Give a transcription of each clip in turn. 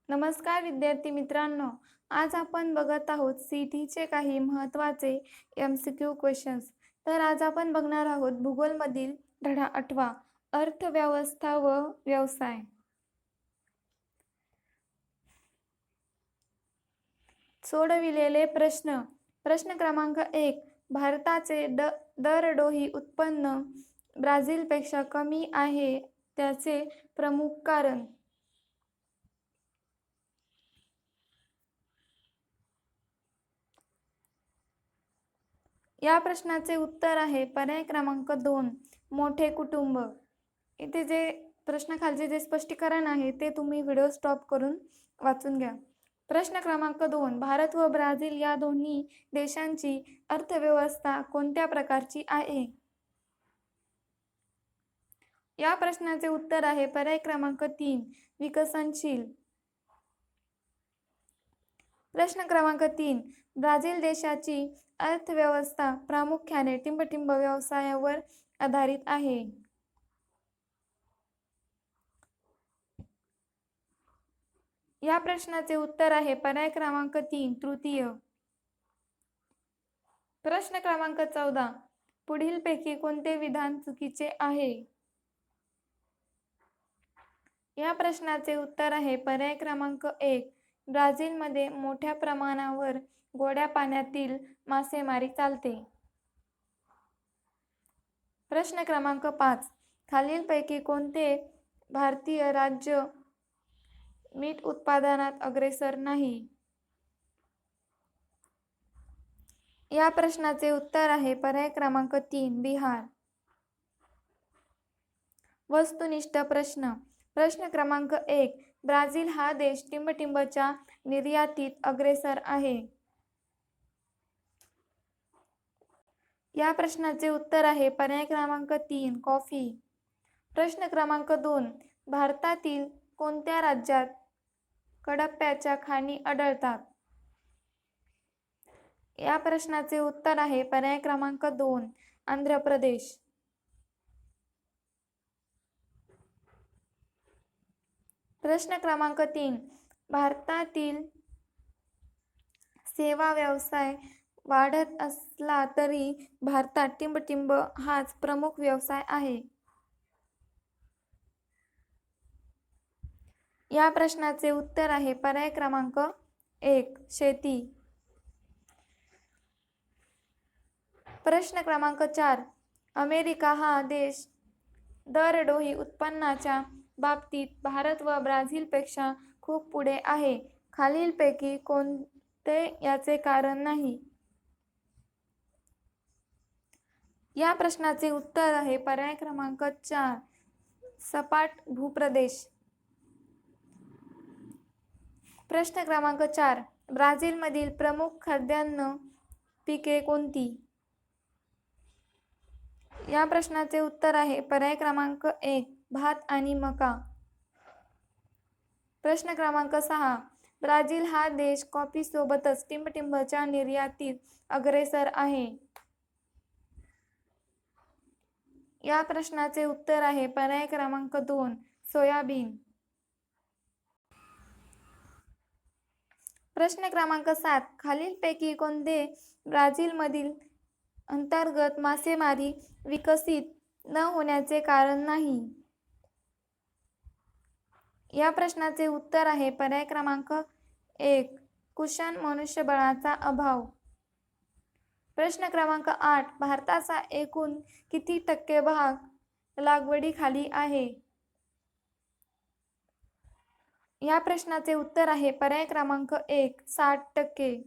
नमस्कार विद्यार्थी मित्रांनो. आज आपण बघत आहोत सीईटीचे काही महत्त्वाचे MCQ क्वेश्चन्स. तर आज आपण बघणार आहोत भूगोलमधील धडा 8 अर्थव्यवस्था व व्यवसाय. सोडविलेले प्रश्न. प्रश्न क्रमांक 1. भारताचे दरडोई उत्पन्न ब्राझीलपेक्षा कमी आहे त्याचे प्रमुख कारण. या प्रश्नाचे उत्तर आहे पर्याय क्रमांक 2. मोठे कुटुंब. इथे जे प्रश्नाखालचे जे स्पष्टीकरण आहे ते तुम्ही व्हिडिओ स्टॉप करून वाचून घ्या. प्रश्न क्रमांक 2. भारत व ब्राझील या दोन्ही देशांची अर्थव्यवस्था कोणत्या प्रकारची आहे. या प्रश्नाचे उत्तर आहे पर्याय क्रमांक 3. विकसनशील. प्रश्न क्रमांक 3. ब्राझील देशाची अर्थव्यवस्था प्रामुख्याने टिंबटिंब व्यवसायावर आधारित आहे. या प्रश्नाचे उत्तर आहे पर्याय क्रमांक 3. तृतीय. प्रश्न क्रमांक 14. पुढीलपैकी कोणते विधान चुकीचे आहे. या प्रश्नाचे उत्तर आहे पर्याय क्रमांक 1. ब्राझीलमध्ये मोठ्या प्रमाणावर गोड्या पाण्यातील मासेमारी चालते. प्रश्न क्रमांक 5. खालीलपैकी कोणते भारतीय राज्य मीठ उत्पादनात अग्रेसर नाही. या प्रश्नाचे उत्तर आहे पर्याय क्रमांक 3. बिहार. वस्तुनिष्ठ प्रश्न. प्रश्न क्रमांक 1. ब्राझील हा देश टिंबटिंबच्या निर्यातीत अग्रेसर आहे. या प्रश्नाचे उत्तर आहे पर्याय क्रमांक 3. कॉफी. प्रश्न क्रमांक 2. भारतातील कोणत्या राज्यात कडप्प्याच्या खाणी आढळतात. या प्रश्नाचे उत्तर आहे पर्याय क्रमांक 2. आंध्र प्रदेश. प्रश्न क्रमांक 3. भारतातील सेवा व्यवसाय वाढत असला तरी भारतात टिंबटिंब हाच प्रमुख व्यवसाय आहे. या प्रश्नाचे उत्तर आहे पर्याय क्रमांक 1. शेती. प्रश्न क्रमांक 4. अमेरिका हा देश दरडोई उत्पन्नाच्या बाबतीत भारत व ब्राझीलपेक्षा खूप पुढे आहे. खालीलपैकी कोणते याचे कारण नाही. या प्रश्नाचे उत्तर आहे पर्याय क्रमांक 4. सपाट भूप्रदेश. प्रश्न क्रमांक 4. ब्राझीलमधील प्रमुख खाद्यान्न पिके कोणती. या प्रश्नाचे उत्तर आहे पर्याय क्रमांक 1. भात आणि मका. प्रश्न क्रमांक 6. ब्राझील हा देश कॉफीसोबतच टिंबटिंबच्या निर्यातीत अग्रेसर आहे. या प्रश्नाचे उत्तर आहे पर्याय क्रमांक 2. सोयाबीन. प्रश्न क्रमांक 7. खालीलपैकी कोणते ब्राझीलमधील अंतर्गत मासेमारी विकसित न होण्याचे कारण नाही. या प्रश्नाचे उत्तर आहे पर्याय क्रमांक 1. कुशल मनुष्यबळाचा अभाव. प्रश्न क्रमांक 8. भारताचा एकूण किती टक्के भाग लागवडीखाली आहे. या प्रश्नाचे उत्तर आहे पर्याय क्रमांक 1. 60%.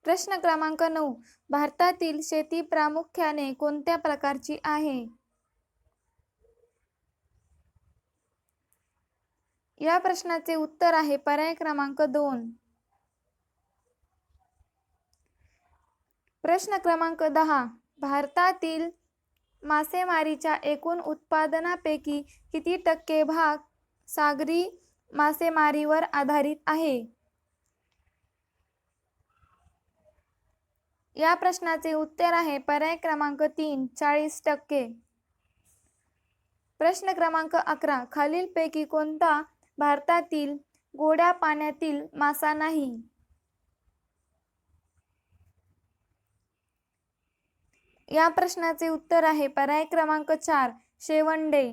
प्रश्न क्रमांक 9. भारतातील शेती प्रामुख्याने कोणत्या प्रकारची आहे. या प्रश्नाचे उत्तर आहे पर्याय क्रमांक 2. प्रश्न क्रमांक 10. भारतातील मासेमारीच्या एकूण उत्पादनापैकी किती टक्के भाग सागरी मासेमारीवर आधारित आहे. या प्रश्नाचे उत्तर आहे पर्याय क्रमांक 3. 40%. प्रश्न क्रमांक 11. खालीलपैकी कोणता भारतातील गोड्या पाण्यातील मासा नाही? या प्रश्नाचे उत्तर आहे पर्याय क्रमांक 4. शेवंडे.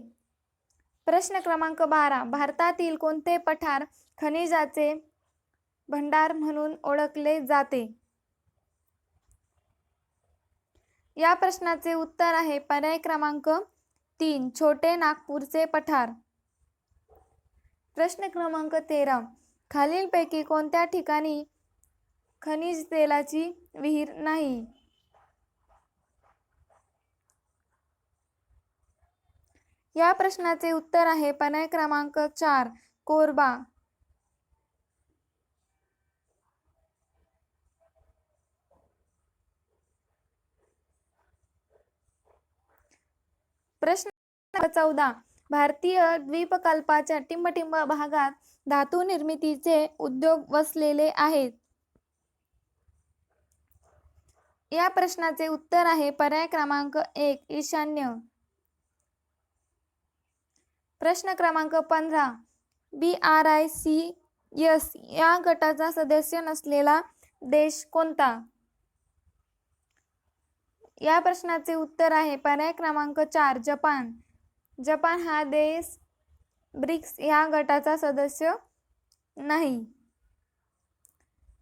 प्रश्न क्रमांक 12. भारतातील कोणते पठार खनिजाचे भंडार म्हणून ओळखले जाते? या प्रश्नाचे उत्तर आहे पर्याय क्रमांक 3. छोटे नागपूरचे पठार. प्रश्न क्रमांक 13. खालीलपैकी कोणत्या ठिकाणी खनिज तेलाची विहीर नाही? या प्रश्नाचे उत्तर आहे पर्याय क्रमांक 4. कोरबा. प्रश्न 14. भारतीय द्वीपकल्पाच्या टिंबटिंब भागात धातू निर्मितीचे उद्योग वसलेले आहेत. या प्रश्नाचे उत्तर आहे पर्याय क्रमांक 1. ईशान्य. प्रश्न क्रमांक 15. BRICS या गटाचा सदस्य नसलेला देश कोणता? या प्रश्नाचे उत्तर आहे पर्याय क्रमांक 4. जपान. जपान हा देश ब्रिक्स या गटाचा सदस्य नाही.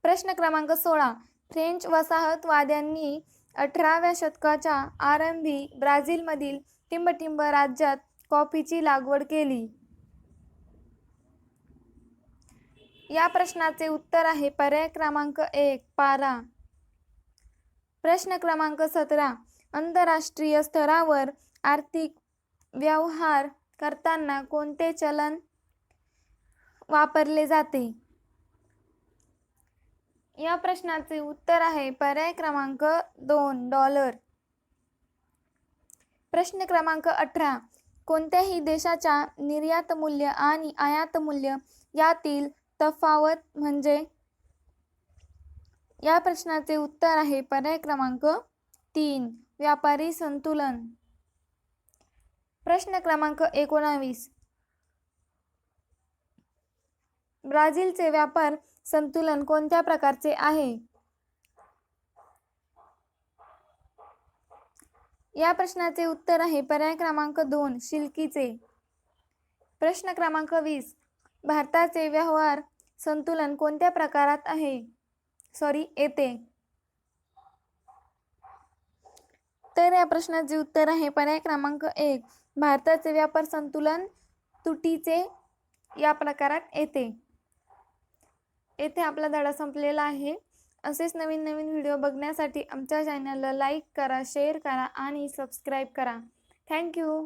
प्रश्न क्रमांक 16. फ्रेंच वसाहतवाद्यांनी 18व्या शतकाच्या आरंभी ब्राझीलमधील टिंबटिंब राज्यात कॉफीची लागवड केली. या प्रश्नाचे उत्तर आहे पर्याय क्रमांक 1. पारा. प्रश्न क्रमांक 17. आंतरराष्ट्रीय स्तरावर आर्थिक व्यवहार करताना कोणते चलन वापरले जाते? या प्रश्नाचे उत्तर आहे पर्याय क्रमांक 2. डॉलर. प्रश्न क्रमांक 18. कोणत्याही देशाच्या निर्यात मूल्य आणि आयात मूल्य यातील तफावत म्हणजे? या प्रश्नाचे उत्तर आहे पर्याय क्रमांक 3. व्यापारी संतुलन. प्रश्न क्रमांक 19. ब्राझीलचे व्यापार संतुलन कोणत्या प्रकारचे आहे? या प्रश्नाचे उत्तर आहे पर्याय क्रमांक 2. शिल्कीचे. प्रश्न क्रमांक 20. भारताचे व्यवहार संतुलन कोणत्या प्रकारात येते? तर या प्रश्नाचे उत्तर आहे पर्याय क्रमांक 1. भारताचे व्यापार संतुलन तुटीचे या प्रकारात येते. येथे आपला धडा संपलेला आहे. असेच नवीन नवीन व्हिडिओ बघण्यासाठी आमच्या चॅनलला लाईक करा, शेअर करा आणि सबस्क्राईब करा. थँक्यू.